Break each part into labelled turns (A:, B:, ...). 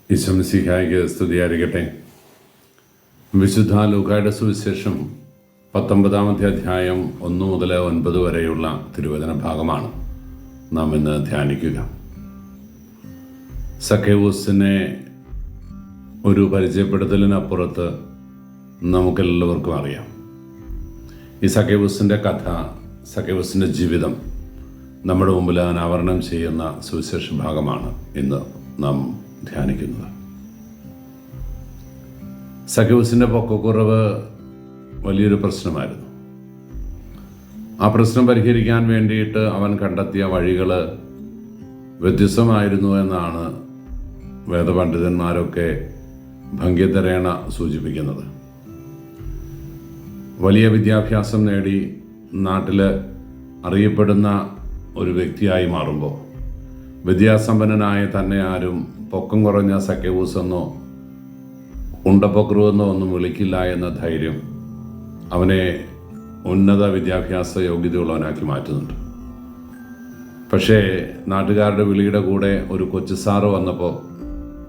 A: ഈശോ മിശിഹായ്ക്ക് സ്തുതിയായിരിക്കട്ടെ. വിശുദ്ധ ലൂക്കായുടെ സുവിശേഷം 19 അധ്യായം 1 മുതൽ 9 വരെയുള്ള തിരുവചന ഭാഗമാണ് നാം ഇന്ന് ധ്യാനിക്കുക. സക്കേവൂസിനെ ഒരു പരിചയപ്പെടുത്തലിനപ്പുറത്ത് നമുക്കെല്ലാവർക്കും അറിയാം. ഈ സക്കേവൂസിൻ്റെ കഥ, സക്കേവൂസിൻ്റെ ജീവിതം നമ്മുടെ മുമ്പിൽ അനാവരണം ചെയ്യുന്ന സുവിശേഷ ഭാഗമാണ് ഇന്ന് നാം ധ്യാനിക്കുന്നത്. സക്കേവൂസിൻ്റെ പൊക്കക്കുറവ് വലിയൊരു പ്രശ്നമായിരുന്നു. ആ പ്രശ്നം പരിഹരിക്കാൻ വേണ്ടിയിട്ട് അവൻ കണ്ടെത്തിയ വഴികൾ വ്യത്യസ്തമായിരുന്നു എന്നാണ് വേദപണ്ഡിതന്മാരൊക്കെ ഭംഗ്യതരേണ സൂചിപ്പിക്കുന്നത്. വലിയ വിദ്യാഭ്യാസം നേടി നാട്ടിൽ അറിയപ്പെടുന്ന ഒരു വ്യക്തിയായി മാറുമ്പോൾ വിദ്യാസമ്പന്നനായ തന്നെ ആരും പൊക്കം കുറഞ്ഞ സക്കേവൂസ് എന്നോ ഉണ്ടപ്പൊക്രുവെന്നോ ഒന്നും വിളിക്കില്ല എന്ന ധൈര്യം അവനെ ഉന്നത വിദ്യാഭ്യാസ യോഗ്യതയുള്ളവനാക്കി മാറ്റുന്നുണ്ട്. പക്ഷേ നാട്ടുകാരുടെ വിളിയുടെ കൂടെ ഒരു കൊച്ചു സാറ് വന്നപ്പോൾ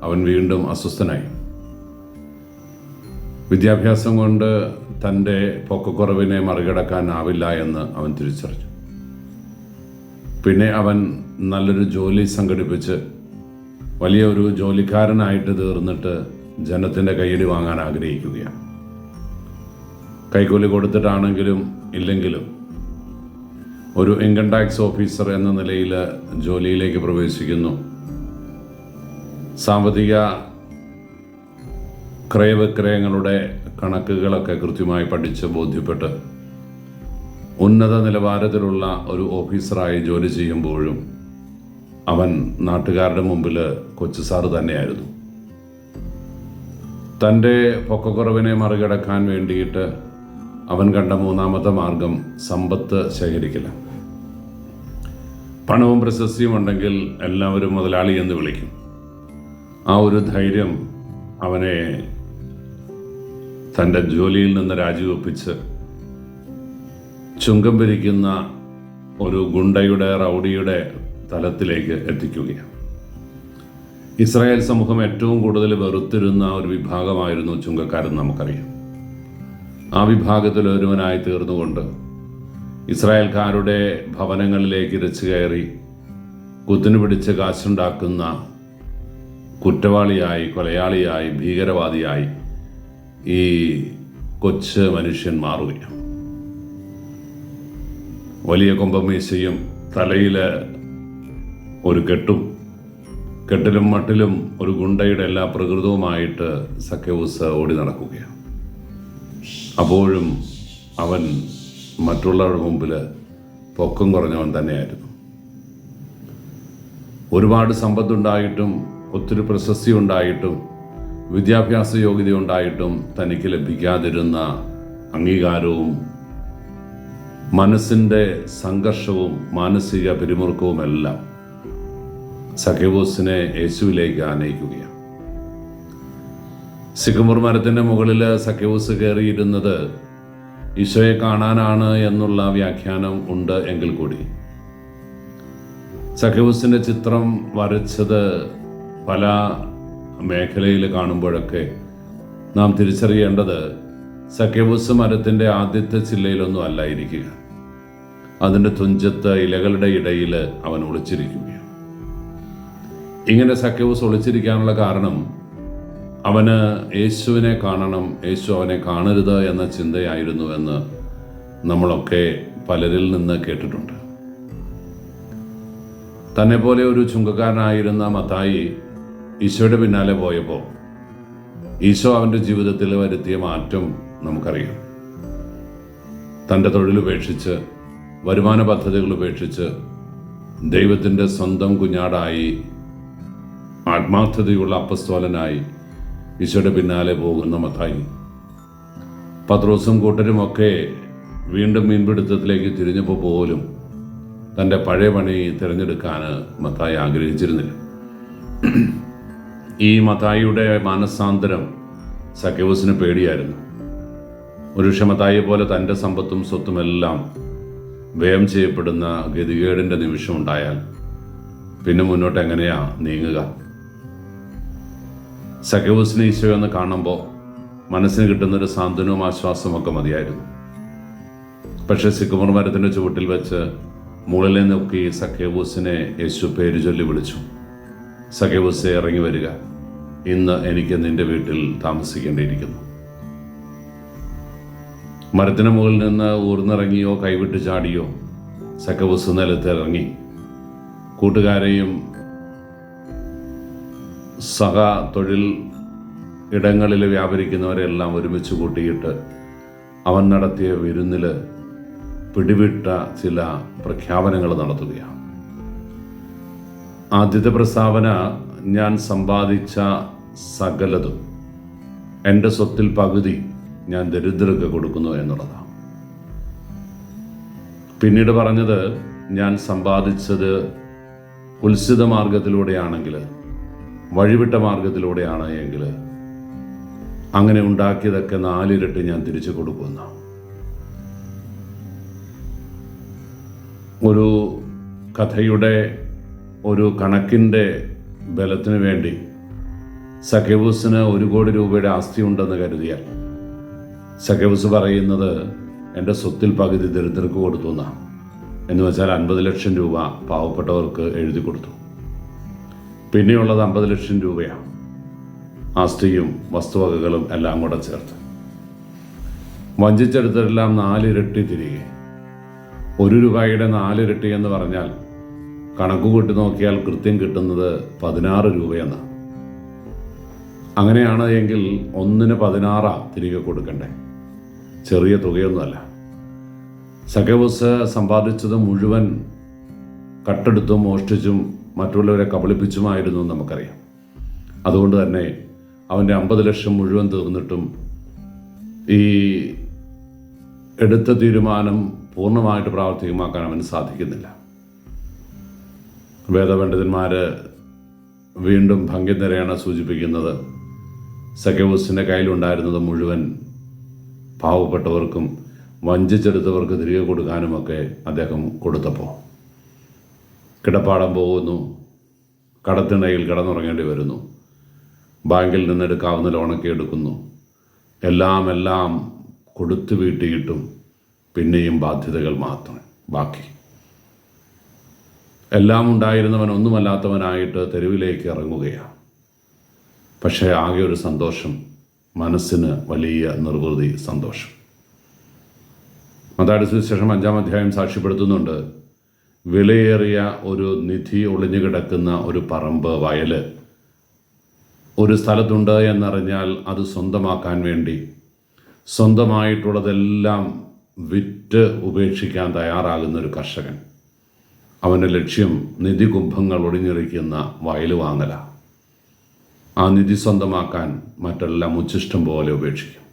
A: അവൻ വീണ്ടും അസ്വസ്ഥനായി. വിദ്യാഭ്യാസം കൊണ്ട് തൻ്റെ പൊക്കക്കുറവിനെ മറികടക്കാനാവില്ല എന്ന് അവൻ തിരിച്ചറിഞ്ഞു. പിന്നെ അവൻ നല്ലൊരു ജോലി സംഘടിപ്പിച്ച് വലിയൊരു ജോലിക്കാരനായിട്ട് തീർന്നിട്ട് ജനത്തിൻ്റെ കയ്യടി വാങ്ങാൻ ആഗ്രഹിക്കുകയാണ്. കൈക്കൂലി കൊടുത്തിട്ടാണെങ്കിലും ഇല്ലെങ്കിലും ഒരു ഇൻകം ടാക്സ് ഓഫീസർ എന്ന നിലയിൽ ജോലിയിലേക്ക് പ്രവേശിക്കുന്നു. സാമ്പത്തിക ക്രയവിക്രയങ്ങളുടെ കണക്കുകളൊക്കെ കൃത്യമായി പഠിച്ച് ബോധ്യപ്പെട്ട് ഉന്നത നിലവാരത്തിലുള്ള ഒരു ഓഫീസറായി ജോലി ചെയ്യുമ്പോഴും അവൻ നാട്ടുകാരുടെ മുമ്പിൽ കൊച്ചു സാറ് തന്നെയായിരുന്നു. തൻ്റെ പൊക്കക്കുറവിനെ മറികടക്കാൻ വേണ്ടിയിട്ട് അവൻ കണ്ട മൂന്നാമത്തെ മാർഗം സമ്പത്ത് ശേഖരിക്കില്ല. പണവും പ്രശസ്തിയും ഉണ്ടെങ്കിൽ എല്ലാവരും മുതലാളി എന്ന് വിളിക്കും. ആ ഒരു ധൈര്യം അവനെ തൻ്റെ ജോലിയിൽ നിന്ന് രാജിവെപ്പിച്ച് ചുങ്കം പിരിക്കുന്ന ഒരു ഗുണ്ടയുടെ റൗഡിയുടെ തലത്തിലേക്ക് എത്തിക്കുകയാണ്. ഇസ്രായേൽ സമൂഹം ഏറ്റവും കൂടുതൽ വെറുത്തിരുന്ന ഒരു വിഭാഗമായിരുന്നു ചുങ്കക്കാരെന്ന് നമുക്കറിയാം. ആ വിഭാഗത്തിൽ ഒരുവനായി തീർന്നുകൊണ്ട് ഇസ്രായേൽക്കാരുടെ ഭവനങ്ങളിലേക്ക് ഇരച്ചു കയറി കുത്തിനു പിടിച്ച് കാശുണ്ടാക്കുന്ന കുറ്റവാളിയായി, കൊലയാളിയായി, ഭീകരവാദിയായി ഈ കൊച്ചു മനുഷ്യൻ മാറുകയാണ്. വലിയ കൊമ്പമീശയും തലയിൽ ഒരു കെട്ടിലും മട്ടിലും ഒരു ഗുണ്ടയുടെ എല്ലാ പ്രകൃതവുമായിട്ട് സക്കേവൂസ് ഓടി നടക്കുകയാണ്. അപ്പോഴും അവൻ മറ്റുള്ളവരുടെ മുമ്പിൽ പൊക്കം കുറഞ്ഞവൻ തന്നെയായിരുന്നു. ഒരുപാട് സമ്പത്തുണ്ടായിട്ടും ഒത്തിരി പ്രശസ്തി ഉണ്ടായിട്ടും വിദ്യാഭ്യാസ യോഗ്യത ഉണ്ടായിട്ടും തനിക്ക് ലഭിക്കാതിരുന്ന അംഗീകാരവും മനസ്സിൻ്റെ സംഘർഷവും മാനസിക പിരിമുറുക്കവുമെല്ലാം സക്കേവൂസിനെ യേശുവിലേക്ക് ആനയിക്കുകയാണ്. സിക്കമോർ മരത്തിൻ്റെ മുകളിൽ സക്കേവൂസ് കയറിയിരുന്നത് ഈശോയെ കാണാനാണ് എന്നുള്ള വ്യാഖ്യാനം ഉണ്ട് എങ്കിൽ കൂടി സക്കേവൂസിൻ്റെ ചിത്രം വരച്ചത് പല മേഖലയിൽ കാണുമ്പോഴൊക്കെ നാം തിരിച്ചറിയേണ്ടത് സക്കേവൂസ് മരത്തിൻ്റെ ആദ്യത്തെ ചില്ലയിലൊന്നും അല്ലായിരിക്കുക. അതിൻ്റെ തുഞ്ചത്ത് ഇലകളുടെ ഇടയിൽ അവൻ ഒളിച്ചിരിക്കുകയാണ്. ഇങ്ങനെ സക്കേവൂസ് ഒളിച്ചിരിക്കാനുള്ള കാരണം അവന് യേശുവിനെ കാണണം, യേശു അവനെ കാണരുത് എന്ന ചിന്തയായിരുന്നുവെന്ന് നമ്മളൊക്കെ പലരിൽ നിന്ന് കേട്ടിട്ടുണ്ട്. തന്നെ പോലെ ഒരു ചുങ്കക്കാരനായിരുന്ന മത്തായി ഈശോയുടെ പിന്നാലെ പോയപ്പോൾ ഈശോ അവൻ്റെ ജീവിതത്തിൽ വരുത്തിയ മാറ്റം നമുക്കറിയാം. തൻ്റെ തൊഴിലുപേക്ഷിച്ച്, വരുമാന പദ്ധതികൾ ഉപേക്ഷിച്ച് ദൈവത്തിൻ്റെ സ്വന്തം കുഞ്ഞാടായി, ആത്മാർത്ഥതയുള്ള അപ്പസ്തോലനായി ഈശോയുടെ പിന്നാലെ പോകുന്ന മത്തായി. പത്രോസും കൂട്ടരുമൊക്കെ വീണ്ടും മീൻപിടുത്തത്തിലേക്ക് തിരിഞ്ഞപ്പോൾ പോലും തൻ്റെ പഴയ പണി തിരഞ്ഞെടുക്കാൻ മത്തായി ആഗ്രഹിച്ചിരുന്നില്ല. ഈ മത്തായിയുടെ മാനസാന്തരം സക്കേവൂസിന് പേടിയായിരുന്നു. ഒരു മത്തായിയെ പോലെ തൻ്റെ സമ്പത്തും സ്വത്തുമെല്ലാം വ്യയം ചെയ്യപ്പെടുന്ന ഗതികേടിൻ്റെ നിമിഷം ഉണ്ടായാൽ പിന്നെ മുന്നോട്ട് എങ്ങനെയാ നീങ്ങുക? സഖ്യവൂസിനെ ഈശോയെന്ന് കാണുമ്പോൾ മനസ്സിന് കിട്ടുന്നൊരു സാന്ത്വനവും ആശ്വാസവും ഒക്കെ മതിയായിരുന്നു. പക്ഷെ സിക്കമോർ മരത്തിൻ്റെ ചുവട്ടിൽ വെച്ച് മുകളിൽ നോക്കി സഖ്യവൂസിനെ യേശു പേര് ചൊല്ലി വിളിച്ചു. സഖ്യവൂസേ, ഇറങ്ങി വരിക, ഇന്ന് എനിക്ക് നിന്റെ വീട്ടിൽ താമസിക്കേണ്ടിയിരിക്കുന്നു. മരത്തിന് മുകളിൽ നിന്ന് ഊർന്നിറങ്ങിയോ കൈവിട്ട് ചാടിയോ സഖ്യവൂസ് നിലത്തിറങ്ങി കൂട്ടുകാരെയും സഹ തൊഴിൽ ഇടങ്ങളിൽ വ്യാപരിക്കുന്നവരെല്ലാം ഒരുമിച്ച് കൂട്ടിയിട്ട് അവൻ നടത്തിയ വിരുന്നിൽ പിടിവിട്ട ചില പ്രഖ്യാപനങ്ങൾ നടത്തുകയാണ്. ആദ്യത്തെ പ്രസ്താവന, ഞാൻ സമ്പാദിച്ച സകലതും എൻ്റെ സ്വത്തിൽ പകുതി ഞാൻ ദരിദ്രർക്ക് കൊടുക്കുന്നു എന്നുള്ളതാണ്. പിന്നീട് പറഞ്ഞത്, ഞാൻ സമ്പാദിച്ചത് കുൽസിത മാർഗത്തിലൂടെയാണെങ്കിൽ, വഴിവിട്ട മാർഗത്തിലൂടെയാണ് എങ്കിൽ അങ്ങനെ ഉണ്ടാക്കിയതൊക്കെ 4 ഇരട്ടി ഞാൻ തിരിച്ചു കൊടുക്കുന്ന ഒരു കഥയുടെ ഒരു കണക്കിൻ്റെ ബലത്തിന് വേണ്ടി സഖ്യവൂസിന് 1 കോടി രൂപയുടെ ആസ്തി ഉണ്ടെന്ന് കരുതിയാൽ സഖ്യവൂസ് പറയുന്നത് എൻ്റെ സ്വത്തിൽ പകുതി ദരിദ്രർക്ക് കൊടുത്തു എന്നാണ്. എന്ന് വെച്ചാൽ 50 ലക്ഷം രൂപ പാവപ്പെട്ടവർക്ക് എഴുതി കൊടുത്തു. പിന്നെയുള്ളത് 50 ലക്ഷം രൂപയാണ്, ആസ്തിയും വസ്തുവകകളും എല്ലാം കൂടെ ചേർത്ത്. വഞ്ചിച്ചെടുത്തെല്ലാം 4 ഇരട്ടി തിരികെ. 1 രൂപയുടെ 4 ഇരട്ടി എന്ന് പറഞ്ഞാൽ കണക്ക് കൂട്ടി നോക്കിയാൽ കൃത്യം കിട്ടുന്നത് 16 രൂപയെന്നാണ്. അങ്ങനെയാണ് എങ്കിൽ 1ന് 16 തിരികെ കൊടുക്കണ്ടേ, ചെറിയ തുകയൊന്നുമല്ല. സഖ്യവൂസ് സമ്പാദിച്ചത് മുഴുവൻ കട്ടെടുത്തും മോഷ്ടിച്ചും മറ്റുള്ളവരെ കബളിപ്പിച്ചുമായിരുന്നു നമുക്കറിയാം. അതുകൊണ്ട് തന്നെ അവൻ്റെ 50 ലക്ഷം മുഴുവൻ തീർന്നിട്ടും ഈ എടുത്ത തീരുമാനം പൂർണ്ണമായിട്ട് പ്രാവർത്തികമാക്കാൻ അവന് സാധിക്കുന്നില്ല. വേദപണ്ഡിതന്മാർ വീണ്ടും ഭംഗി നിരയാണ് സൂചിപ്പിക്കുന്നത്, സഖ്യവൂസിൻ്റെ കയ്യിലുണ്ടായിരുന്നത് മുഴുവൻ പാവപ്പെട്ടവർക്കും വഞ്ചിച്ചെടുത്തവർക്ക് തിരികെ കൊടുക്കാനുമൊക്കെ അദ്ദേഹം കൊടുത്തപ്പോൾ കിടപ്പാടം പോകുന്നു, കടത്തിണയിൽ കിടന്നുറങ്ങേണ്ടി വരുന്നു, ബാങ്കിൽ നിന്നെടുക്കാവുന്ന ലോണൊക്കെ എടുക്കുന്നു, എല്ലാം കൊടുത്തു വീട്ടിയിട്ടും പിന്നെയും ബാധ്യതകൾ മാത്രം ബാക്കി. എല്ലാം ഉണ്ടായിരുന്നവൻ ഒന്നുമല്ലാത്തവനായിട്ട് തെരുവിലേക്ക് ഇറങ്ങുകയാണ്. പക്ഷേ ആകെ ഒരു സന്തോഷം, മനസ്സിന് വലിയ നിർവൃതി സന്തോഷം. മത്തായിയുടെ സുവിശേഷം 5-ാം അധ്യായം സാക്ഷ്യപ്പെടുത്തുന്നുണ്ട്, വിലയേറിയ ഒരു നിധി ഒളിഞ്ഞു കിടക്കുന്ന ഒരു പറമ്പ്, വയല് ഒരു സ്ഥലത്തുണ്ട് എന്നറിഞ്ഞാൽ അത് സ്വന്തമാക്കാൻ വേണ്ടി സ്വന്തമായിട്ടുള്ളതെല്ലാം വിറ്റ് ഉപേക്ഷിക്കാൻ തയ്യാറാകുന്ന ഒരു കർഷകൻ. അവൻ്റെ ലക്ഷ്യം നിധി കുംഭങ്ങൾ ഒളിഞ്ഞിരിക്കുന്ന വയല് വാങ്ങല. ആ നിധി സ്വന്തമാക്കാൻ മറ്റെല്ലാം ഉച്ഛിഷ്ടം പോലെ ഉപേക്ഷിക്കും.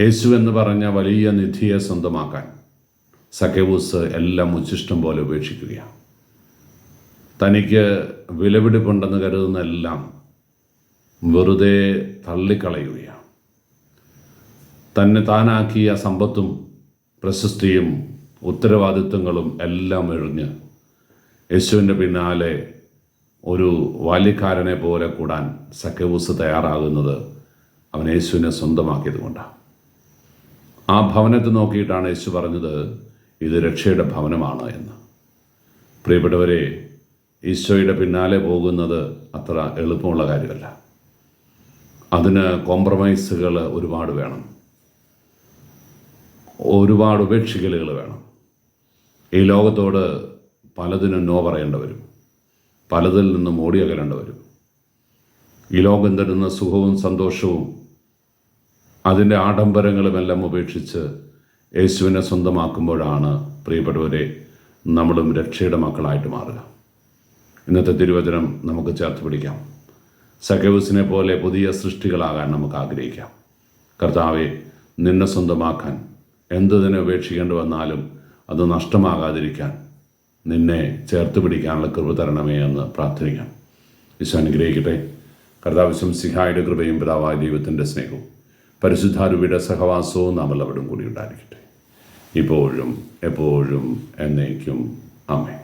A: യേശു എന്ന് പറഞ്ഞ വലിയ നിധിയെ സ്വന്തമാക്കാൻ സഖ്യവൂസ് എല്ലാം ഉച്ഛിഷ്ടം പോലെ ഉപേക്ഷിക്കുകയാണ്. തനിക്ക് വിലപിടിപ്പുണ്ടെന്ന് കരുതുന്ന എല്ലാം വെറുതെ തള്ളിക്കളയുകയാണ്. തന്നെ താനാക്കിയ സമ്പത്തും പ്രശസ്തിയും ഉത്തരവാദിത്വങ്ങളും എല്ലാം എറിഞ്ഞ് യേശുവിൻ്റെ പിന്നാലെ ഒരു ബാല്യക്കാരനെ പോലെ കൂടാൻ സഖ്യവൂസ് തയ്യാറാകുന്നത് അവൻ യേശുവിനെ സ്വന്തമാക്കിയത് കൊണ്ടാണ്. ആ ഭവനത്തെ നോക്കിയിട്ടാണ് യേശു പറഞ്ഞത്, ഇത് രക്ഷയുടെ ഭവനമാണ് എന്ന്. പ്രിയപ്പെട്ടവരെ, ഈശോയുടെ പിന്നാലെ പോകുന്നത് അത്ര എളുപ്പമുള്ള കാര്യമല്ല. അതിന് കോംപ്രമൈസുകൾ ഒരുപാട് വേണം, ഒരുപാട് ഉപേക്ഷിക്കലുകൾ വേണം. ഈ ലോകത്തോട് പലതിനും നോ പറയേണ്ടി വരും, പലതിൽ നിന്നും ഓടിയകലേണ്ടി വരും. ഈ ലോകം തരുന്ന സുഖവും സന്തോഷവും അതിൻ്റെ ആഡംബരങ്ങളുമെല്ലാം ഉപേക്ഷിച്ച് യേശുവിനെ സ്വന്തമാക്കുമ്പോഴാണ് പ്രിയപ്പെട്ടവരെ നമ്മളും രക്ഷയുടെ മക്കളായിട്ട് മാറുക. ഇന്നത്തെ തിരുവചനം നമുക്ക് ചേർത്ത് പിടിക്കാം. സഖ്യവൂസിനെ പോലെ പുതിയ സൃഷ്ടികളാകാൻ നമുക്ക് ആഗ്രഹിക്കാം. കർത്താവെ, നിന്നെ സ്വന്തമാക്കാൻ എന്തു തന്നെ ഉപേക്ഷിക്കേണ്ടി വന്നാലും അത് നഷ്ടമാകാതിരിക്കാൻ നിന്നെ ചേർത്ത് പിടിക്കാനുള്ള കൃപ തരണമേ എന്ന് പ്രാർത്ഥിക്കാം. ഈശോ അനുഗ്രഹിക്കട്ടെ. കർത്താവ് മിശിഹായുടെ കൃപയും പിതാവായ ദൈവത്തിൻ്റെ സ്നേഹവും പരിശുദ്ധാരൂപിയുടെ സഹവാസവും നാം എല്ലാവരും കൂടി ഉണ്ടായിരിക്കട്ടെ, ഇപ്പോഴും എപ്പോഴും എന്നേക്കും. ആമേൻ.